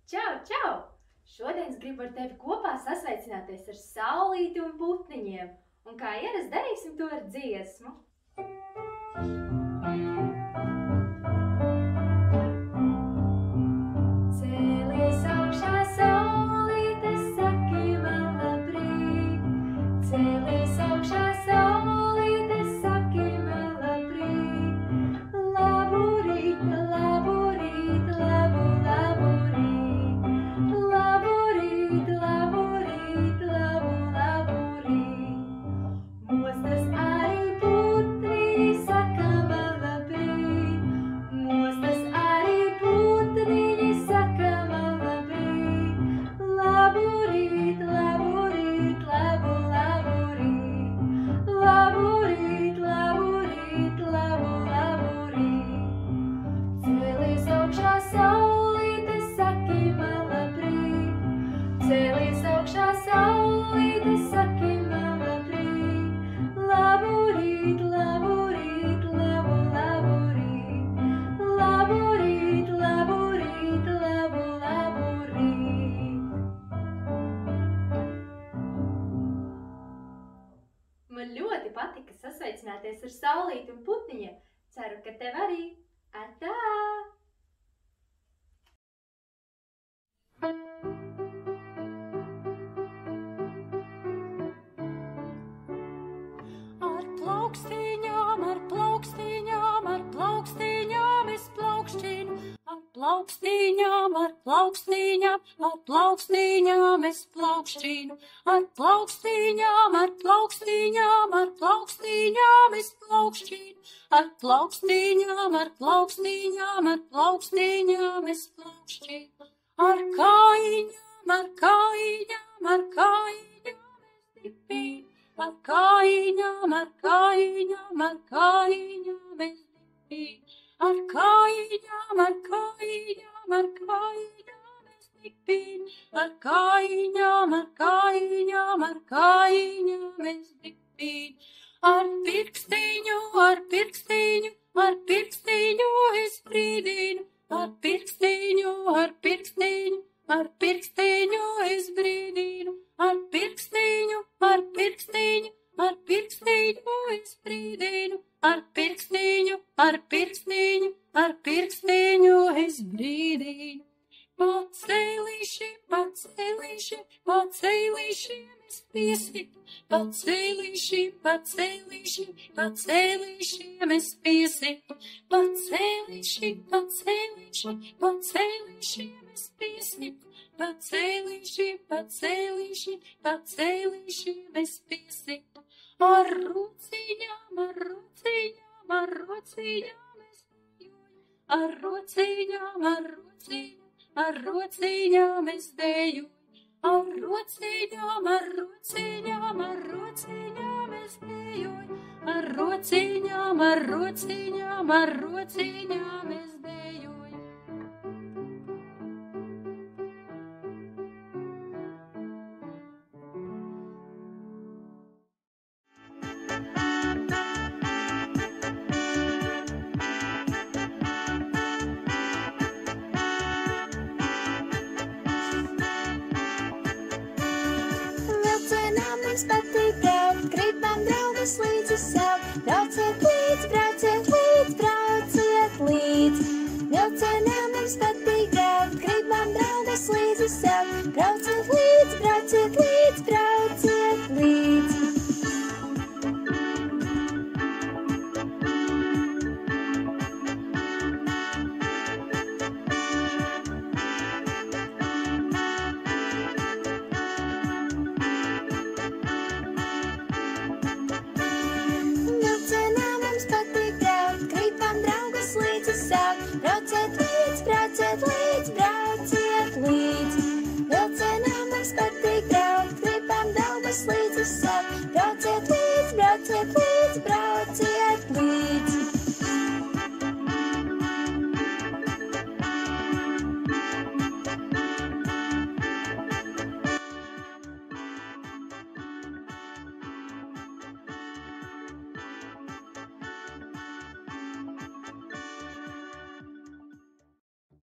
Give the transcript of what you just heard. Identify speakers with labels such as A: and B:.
A: Čau, čau! Šodien es gribu ar tevi kopā sasveicināties ar saulīti un putniņiem. Un kā ierasts darīsim to ar dziesmu. Cēlies augšā saulīte, saki man labrīt. Cēlies augšā saulīte, saki man labrīt. Labu rīt, labu rīt, labu, labu rīt. Labu rīt, labu rīt, labu, labu rīt. Mostas arī putniņi, saka man labrīt. Mostas arī putniņi, saka man labrīt. Labu rīt, labu rīt, labu, labu rīt. Labu rīt, labu rīt, labu, labu rīt. Cēlies augšā saulīte, saki man labrīt. Cēlies augšā saulīte, saki man labrīt. Labu rīt, labu rīt, labu, labu rīt. Labu rīt, labu rīt, labu, labu rīt. Man ļoti patika sasveicināties ar saulīti un putniņiem. Ceru, ka tev arī. Atā!
B: Ar plaukstīņām, ar plaukstīņām, ar plaukstīņām es plaukšķinu. Ar plaukstīņām, ar plaukstīņām, ar plaukstīņām es plaukšķinu. Ar plaukstīņām, ar plaukstīņām, ar plaukstīņām es plaukšķinu. Ar plaukstīņām, ar plaukstīņām, ar plaukstīņām es plaukšķinu. Ar kājiņām, ar kājiņām, ar kājiņām es dipinu. Ar kājiņām, ar kājiņām, ar kājiņām es dipinu. Ar kājiņām, ar kājiņām, ar kājiņām es dipinu. Ar kājiņām, ar kājiņām, ar kājiņām es dipinu. Ar pirkstiņu, ar pirkstiņu, ar pirkstiņu es brīdinu. Ar pirkstiņu, ar pirkstiņu, ar pirkstiņu es brīdinu. Ar pirkstiņu, ar pirkstiņu, ar pirkstiņu es brīdinu. Ar pirkstiņu, ar pirkstiņu, ar pirkstiņu es brīdinu. Pacēlīši, pacēlīši, pacēlīši es piesitu. Pacēlīši, pacēlīši, pacēlīši es piesitu. Pacēlīši, pacēlīši, pacēlīši es piesitu. Pacēlīši, pacēlīši, pacēlīši es piesitu. Ar rociņām, ar rociņām, ar rociņām es dejoju. Ar rociņām, ar rociņām, ar rociņām es dejoju. Ar rociņām, ar rociņām, ar rociņām es dejoju. Ar rociņām, ar rociņām, ar rociņām es dejoju.
C: Vilcienā mums patīk braukt, gribam draugus līdzi sev. Brauciet līdz, brauciet līdz, brauciet līdz. Vilcienā mums patīk braukt, gribam draugus līdzi sev. Brauciet līdz, brauciet līdz, brauciet līdz. Vilcienā mums patīk braukt, gribam draugus līdzi sev. Brauciet līdz, brauciet līdz, brauciet līdz.